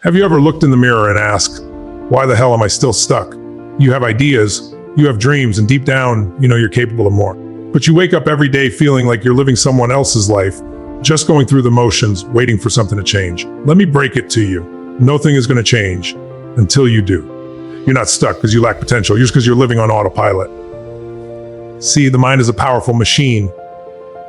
Have you ever looked in the mirror and asked, why the hell am I still stuck? You have ideas, you have dreams, and deep down, you know you're capable of more. But you wake up every day feeling like you're living someone else's life, just going through the motions, waiting for something to change. Let me break it to you. Nothing is going to change until you do. You're not stuck because you lack potential, just because you're living on autopilot. See, the mind is a powerful machine.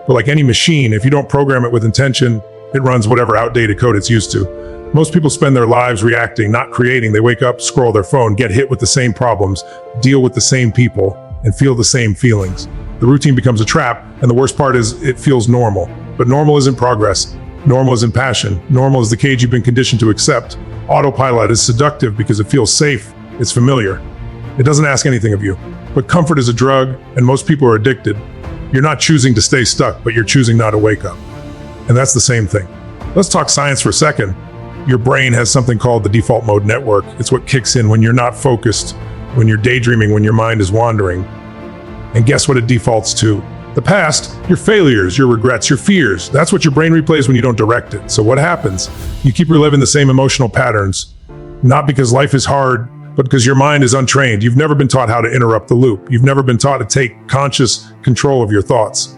But like any machine, if you don't program it with intention, it runs whatever outdated code it's used to. Most people spend their lives reacting, not creating. They wake up, scroll their phone, get hit with the same problems, deal with the same people, and feel the same feelings. The routine becomes a trap, and the worst part is it feels normal. But normal isn't progress. Normal isn't passion. Normal is the cage you've been conditioned to accept. Autopilot is seductive because it feels safe. It's familiar. It doesn't ask anything of you. But comfort is a drug, and most people are addicted. You're not choosing to stay stuck, but you're choosing not to wake up. And that's the same thing. Let's talk science for a second. Your brain has something called the default mode network. It's what kicks in when you're not focused, when you're daydreaming, when your mind is wandering. And guess what it defaults to? The past, your failures, your regrets, your fears. That's what your brain replays when you don't direct it. So what happens? You keep reliving the same emotional patterns, not because life is hard, but because your mind is untrained. You've never been taught how to interrupt the loop. You've never been taught to take conscious control of your thoughts.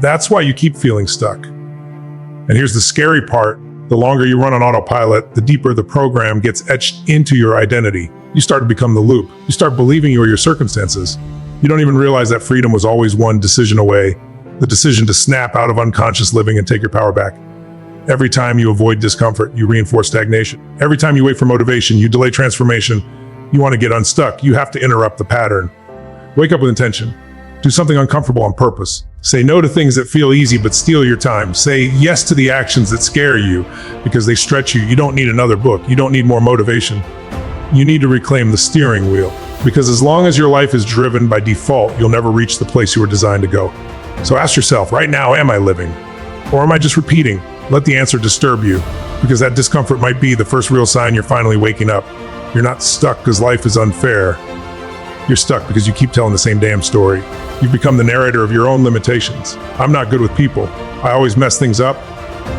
That's why you keep feeling stuck. And here's the scary part. The longer you run on autopilot, the deeper the program gets etched into your identity. You start to become the loop. You start believing you are your circumstances. You don't even realize that freedom was always one decision away, the decision to snap out of unconscious living and take your power back. Every time you avoid discomfort, you reinforce stagnation. Every time you wait for motivation, you delay transformation. You want to get unstuck, you have to interrupt the pattern. Wake up with intention. Do something uncomfortable on purpose. Say no to things that feel easy but steal your time. Say yes to the actions that scare you because they stretch you. You don't need another book. You don't need more motivation. You need to reclaim the steering wheel, because as long as your life is driven by default, you'll never reach the place you were designed to go. So ask yourself, right now, am I living? Or am I just repeating? Let the answer disturb you, because that discomfort might be the first real sign you're finally waking up. You're not stuck because life is unfair. You're stuck because you keep telling the same damn story. You've become the narrator of your own limitations. I'm not good with people. I always mess things up.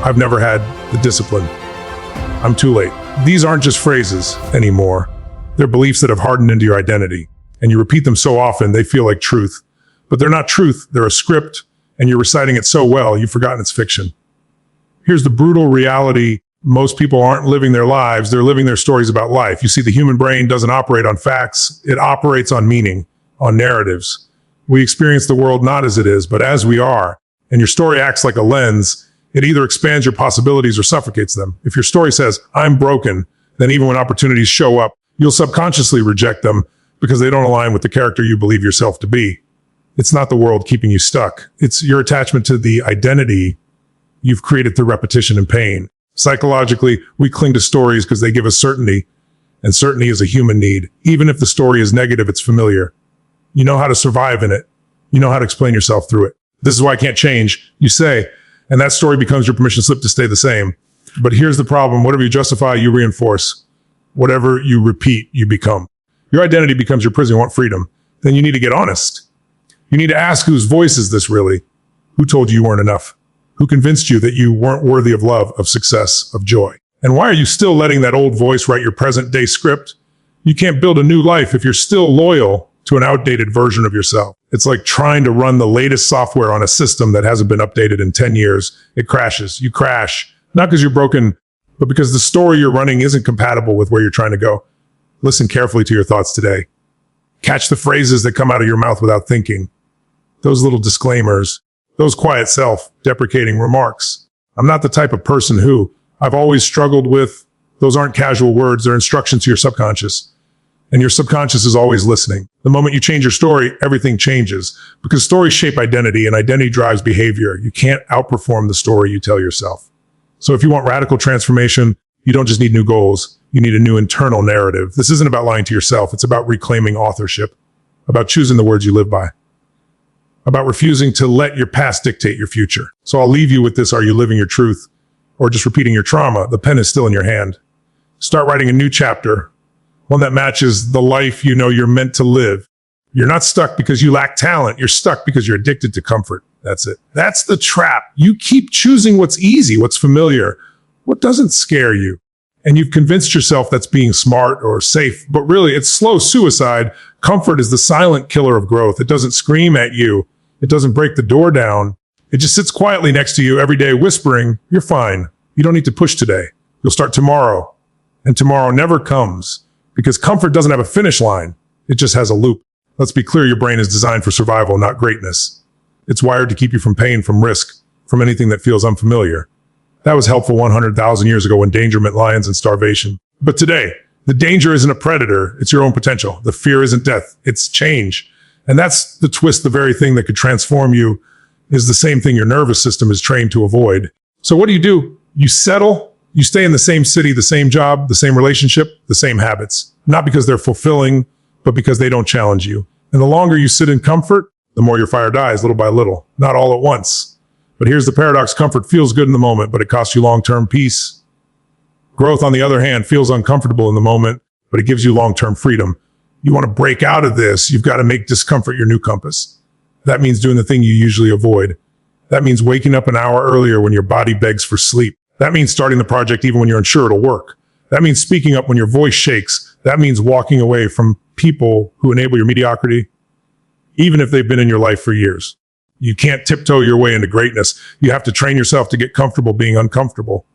I've never had the discipline. I'm too late. These aren't just phrases anymore. They're beliefs that have hardened into your identity. And you repeat them so often, they feel like truth. But they're not truth. They're a script, and you're reciting it so well, you've forgotten it's fiction. Here's the brutal reality. Most people aren't living their lives. They're living their stories about life. You see, the human brain doesn't operate on facts. It operates on meaning, on narratives. We experience the world not as it is, but as we are. And your story acts like a lens. It either expands your possibilities or suffocates them. If your story says, I'm broken, then even when opportunities show up, you'll subconsciously reject them because they don't align with the character you believe yourself to be. It's not the world keeping you stuck. It's your attachment to the identity you've created through repetition and pain. Psychologically, we cling to stories because they give us certainty, and certainty is a human need. Even if the story is negative, it's familiar. You know how to survive in it. You know how to explain yourself through it. This is why I can't change, you say, and that story becomes your permission slip to stay the same. But here's the problem. Whatever you justify, you reinforce. Whatever you repeat, you become. Your identity becomes your prison. You want freedom. Then you need to get honest. You need to ask, whose voice is this really? Who told you you weren't enough? Who convinced you that you weren't worthy of love, of success, of joy? And why are you still letting that old voice write your present day script? You can't build a new life if you're still loyal to an outdated version of yourself. It's like trying to run the latest software on a system that hasn't been updated in 10 years. It crashes. You crash, not because you're broken, but because the story you're running isn't compatible with where you're trying to go. Listen carefully to your thoughts today. Catch the phrases that come out of your mouth without thinking. Those little disclaimers, those quiet self-deprecating remarks. I'm not the type of person who. I've always struggled with. Those aren't casual words. They're instructions to your subconscious. And your subconscious is always listening. The moment you change your story, everything changes. Because stories shape identity, and identity drives behavior. You can't outperform the story you tell yourself. So if you want radical transformation, you don't just need new goals. You need a new internal narrative. This isn't about lying to yourself. It's about reclaiming authorship, about choosing the words you live by, about refusing to let your past dictate your future. So I'll leave you with this. Are you living your truth or just repeating your trauma? The pen is still in your hand. Start writing a new chapter, one that matches the life you know you're meant to live. You're not stuck because you lack talent. You're stuck because you're addicted to comfort. That's it. That's the trap. You keep choosing what's easy, what's familiar, what doesn't scare you. And you've convinced yourself that's being smart or safe, but really it's slow suicide. Comfort is the silent killer of growth. It doesn't scream at you. It doesn't break the door down. It just sits quietly next to you every day whispering, you're fine. You don't need to push today. You'll start tomorrow. And tomorrow never comes because comfort doesn't have a finish line. It just has a loop. Let's be clear, your brain is designed for survival, not greatness. It's wired to keep you from pain, from risk, from anything that feels unfamiliar. That was helpful 100,000 years ago when danger meant lions and starvation. But today, the danger isn't a predator, it's your own potential. The fear isn't death, it's change. And that's the twist. The very thing that could transform you is the same thing your nervous system is trained to avoid. So what do? You settle, you stay in the same city, the same job, the same relationship, the same habits. Not because they're fulfilling, but because they don't challenge you. And the longer you sit in comfort, the more your fire dies little by little, not all at once. But here's the paradox. Comfort feels good in the moment, but it costs you long-term peace. Growth, on the other hand, feels uncomfortable in the moment, but it gives you long-term freedom. You want to break out of this, you've got to make discomfort your new compass. That means doing the thing you usually avoid. That means waking up an hour earlier when your body begs for sleep. That means starting the project even when you're unsure it'll work. That means speaking up when your voice shakes. That means walking away from people who enable your mediocrity, even if they've been in your life for years. You can't tiptoe your way into greatness. You have to train yourself to get comfortable being uncomfortable,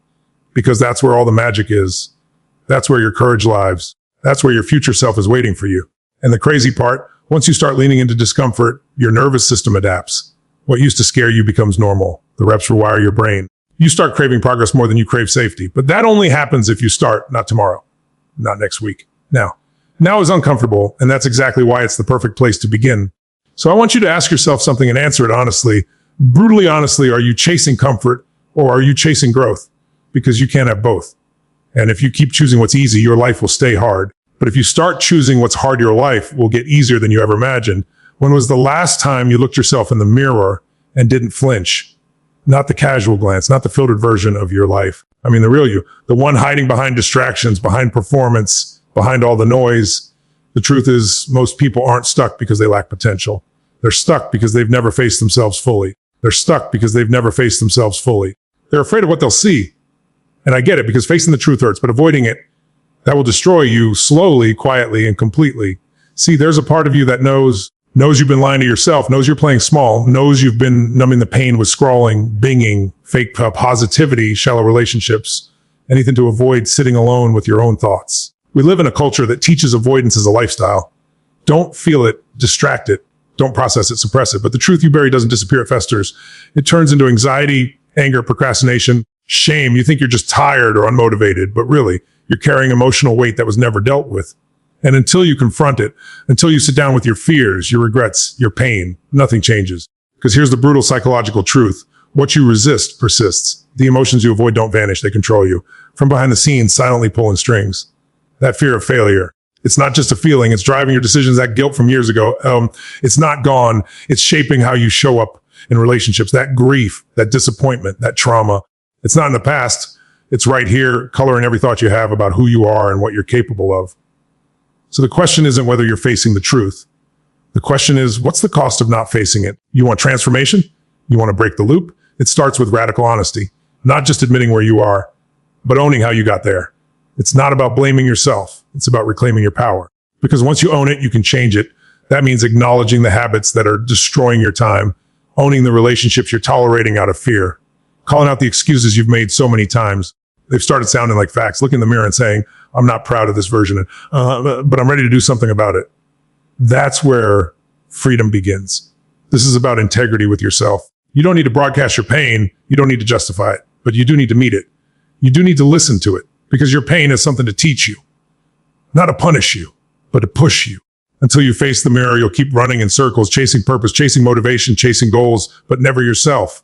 because that's where all the magic is. That's where your courage lies. That's where your future self is waiting for you. And the crazy part, once you start leaning into discomfort, your nervous system adapts. What used to scare you becomes normal. The reps rewire your brain. You start craving progress more than you crave safety. But that only happens if you start, not tomorrow, not next week. Now is uncomfortable, and that's exactly why it's the perfect place to begin. So I want you to ask yourself something and answer it honestly. Brutally honestly, are you chasing comfort or are you chasing growth? Because you can't have both. And if you keep choosing what's easy, your life will stay hard. But if you start choosing what's hard, your life will get easier than you ever imagined. When was the last time you looked yourself in the mirror and didn't flinch? Not the casual glance, not the filtered version of your life. I mean, the real you, the one hiding behind distractions, behind performance, behind all the noise. The truth is, most people aren't stuck because they lack potential. They're stuck because they've never faced themselves fully. They're stuck because they've never faced themselves fully. They're afraid of what they'll see. And I get it, because facing the truth hurts, but avoiding it, that will destroy you slowly, quietly, and completely. See, there's a part of you that knows you've been lying to yourself, knows you're playing small, knows you've been numbing the pain with scrolling, binging, fake positivity, shallow relationships, anything to avoid sitting alone with your own thoughts. We live in a culture that teaches avoidance as a lifestyle. Don't feel it, distract it. Don't process it, suppress it. But the truth you bury doesn't disappear, it festers. It turns into anxiety, anger, procrastination, shame. You think you're just tired or unmotivated, but really, you're carrying emotional weight that was never dealt with. And until you confront it, until you sit down with your fears, your regrets, your pain, nothing changes. Because here's the brutal psychological truth. What you resist persists. The emotions you avoid don't vanish, they control you. From behind the scenes, silently pulling strings. That fear of failure. It's not just a feeling, it's driving your decisions. That guilt from years ago, it's not gone. It's shaping how you show up in relationships. That grief, that disappointment, that trauma. It's not in the past. It's right here, coloring every thought you have about who you are and what you're capable of. So the question isn't whether you're facing the truth. The question is, what's the cost of not facing it? You want transformation? You want to break the loop? It starts with radical honesty. Not just admitting where you are, but owning how you got there. It's not about blaming yourself. It's about reclaiming your power. Because once you own it, you can change it. That means acknowledging the habits that are destroying your time, owning the relationships you're tolerating out of fear, calling out the excuses you've made so many times. They've started sounding like facts. Look in the mirror and saying, I'm not proud of this version, but I'm ready to do something about it. That's where freedom begins. This is about integrity with yourself. You don't need to broadcast your pain. You don't need to justify it, but you do need to meet it. You do need to listen to it, because your pain is something to teach you, not to punish you, but to push you. Until you face the mirror, you'll keep running in circles, chasing purpose, chasing motivation, chasing goals, but never yourself.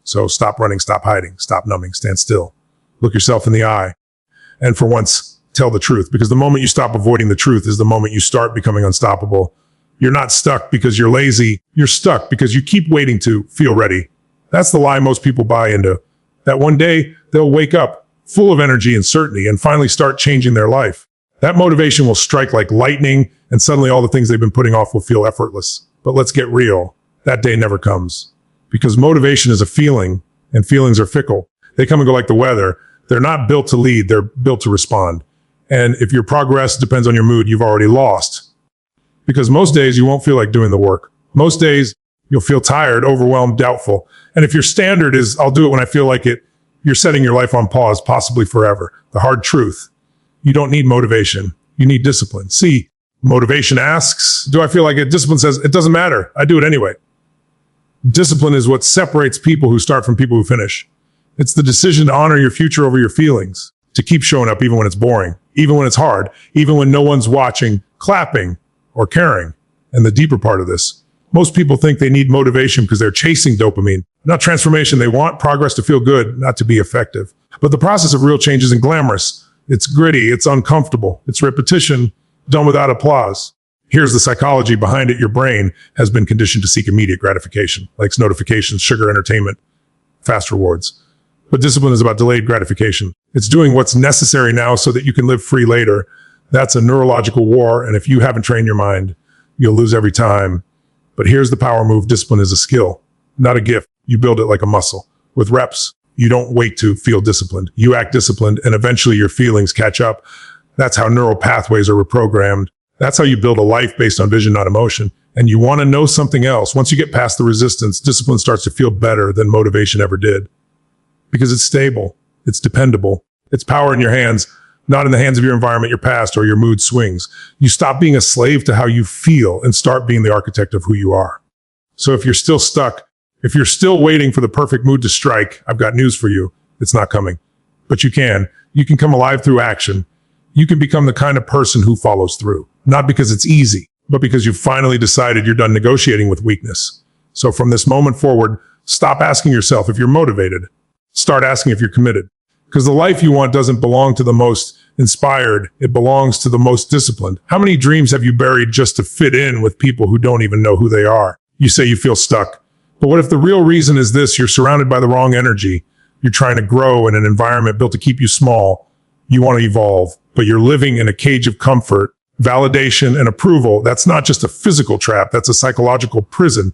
So stop running, stop hiding, stop numbing, stand still. Look yourself in the eye. And for once, tell the truth, because the moment you stop avoiding the truth is the moment you start becoming unstoppable. You're not stuck because you're lazy. You're stuck because you keep waiting to feel ready. That's the lie most people buy into. That one day they'll wake up full of energy and certainty and finally start changing their life. That motivation will strike like lightning, and suddenly all the things they've been putting off will feel effortless. But let's get real. That day never comes, because motivation is a feeling, and feelings are fickle. They come and go like the weather. They're not built to lead, they're built to respond. And if your progress depends on your mood, you've already lost. Because most days you won't feel like doing the work. Most days you'll feel tired, overwhelmed, doubtful. And if your standard is, I'll do it when I feel like it, you're setting your life on pause, possibly forever. The hard truth, you don't need motivation. You need discipline. See, motivation asks, do I feel like it? Discipline says, it doesn't matter. I do it anyway. Discipline is what separates people who start from people who finish. It's the decision to honor your future over your feelings, to keep showing up even when it's boring, even when it's hard, even when no one's watching, clapping, or caring. And the deeper part of this, most people think they need motivation because they're chasing dopamine, not transformation. They want progress to feel good, not to be effective. But the process of real change isn't glamorous. It's gritty, it's uncomfortable, it's repetition, done without applause. Here's the psychology behind it. Your brain has been conditioned to seek immediate gratification, likes notifications, sugar, entertainment, fast rewards. But discipline is about delayed gratification. It's doing what's necessary now so that you can live free later. That's a neurological war, and if you haven't trained your mind, you'll lose every time. But here's the power move. Discipline is a skill, not a gift. You build it like a muscle. With reps, you don't wait to feel disciplined. You act disciplined, and eventually your feelings catch up. That's how neural pathways are reprogrammed. That's how you build a life based on vision, not emotion. And you want to know something else. Once you get past the resistance, discipline starts to feel better than motivation ever did. Because it's stable, it's dependable, it's power in your hands, not in the hands of your environment, your past, or your mood swings. You stop being a slave to how you feel and start being the architect of who you are. So if you're still stuck, if you're still waiting for the perfect mood to strike, I've got news for you. It's not coming. But you can. You can come alive through action. You can become the kind of person who follows through. Not because it's easy, but because you've finally decided you're done negotiating with weakness. So from this moment forward, stop asking yourself if you're motivated. Start asking if you're committed. Because the life you want doesn't belong to the most inspired. It belongs to the most disciplined. How many dreams have you buried just to fit in with people who don't even know who they are? You say you feel stuck. But what if the real reason is this? You're surrounded by the wrong energy. You're trying to grow in an environment built to keep you small. You want to evolve, but you're living in a cage of comfort, validation, and approval. That's not just a physical trap. That's a psychological prison.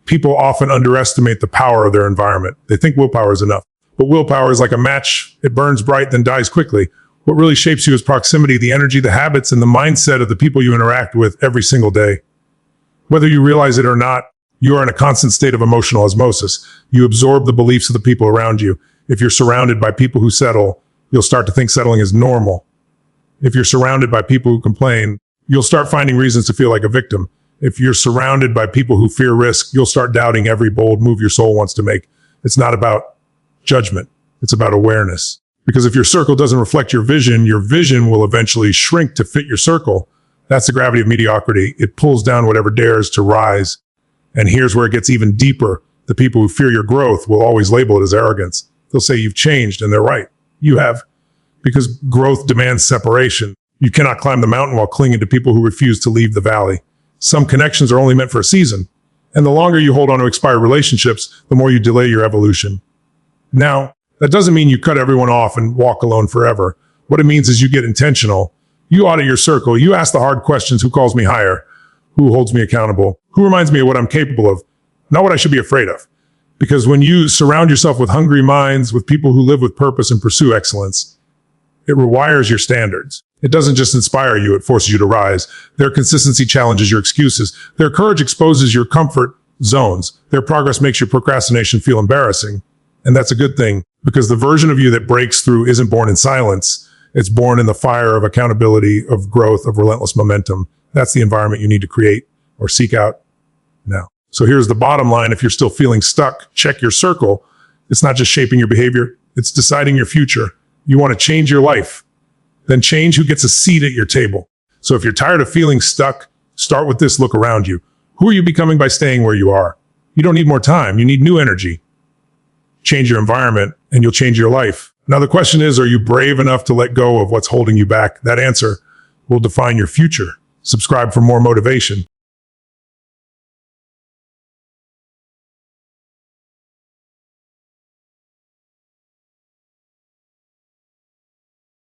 People often underestimate the power of their environment. They think willpower is enough. But willpower is like a match. It burns bright, then dies quickly. What really shapes you is proximity, the energy, the habits, and the mindset of the people you interact with every single day. Whether you realize it or not, you are in a constant state of emotional osmosis. You absorb the beliefs of the people around you. If you're surrounded by people who settle, you'll start to think settling is normal. If you're surrounded by people who complain, you'll start finding reasons to feel like a victim. If you're surrounded by people who fear risk, you'll start doubting every bold move your soul wants to make. It's not about judgment. It's about awareness. Because if your circle doesn't reflect your vision will eventually shrink to fit your circle. That's the gravity of mediocrity. It pulls down whatever dares to rise. And here's where it gets even deeper. The people who fear your growth will always label it as arrogance. They'll say you've changed, and they're right. You have. Because growth demands separation. You cannot climb the mountain while clinging to people who refuse to leave the valley. Some connections are only meant for a season. And the longer you hold on to expired relationships, the more you delay your evolution. Now, that doesn't mean you cut everyone off and walk alone forever. What it means is you get intentional. You audit your circle. You ask the hard questions. Who calls me higher? Who holds me accountable? Who reminds me of what I'm capable of? Not what I should be afraid of. Because when you surround yourself with hungry minds, with people who live with purpose and pursue excellence, it rewires your standards. It doesn't just inspire you, it forces you to rise. Their consistency challenges your excuses. Their courage exposes your comfort zones. Their progress makes your procrastination feel embarrassing. And that's a good thing, because the version of you that breaks through isn't born in silence. It's born in the fire of accountability, of growth, of relentless momentum. That's the environment you need to create or seek out now. So here's the bottom line. If you're still feeling stuck, check your circle. It's not just shaping your behavior. It's deciding your future. You want to change your life, then change who gets a seat at your table. So if you're tired of feeling stuck, start with this look around you. Who are you becoming by staying where you are? You don't need more time. You need new energy. Change your environment and you'll change your life. Now the question is, are you brave enough to let go of what's holding you back? That answer will define your future. Subscribe for more motivation.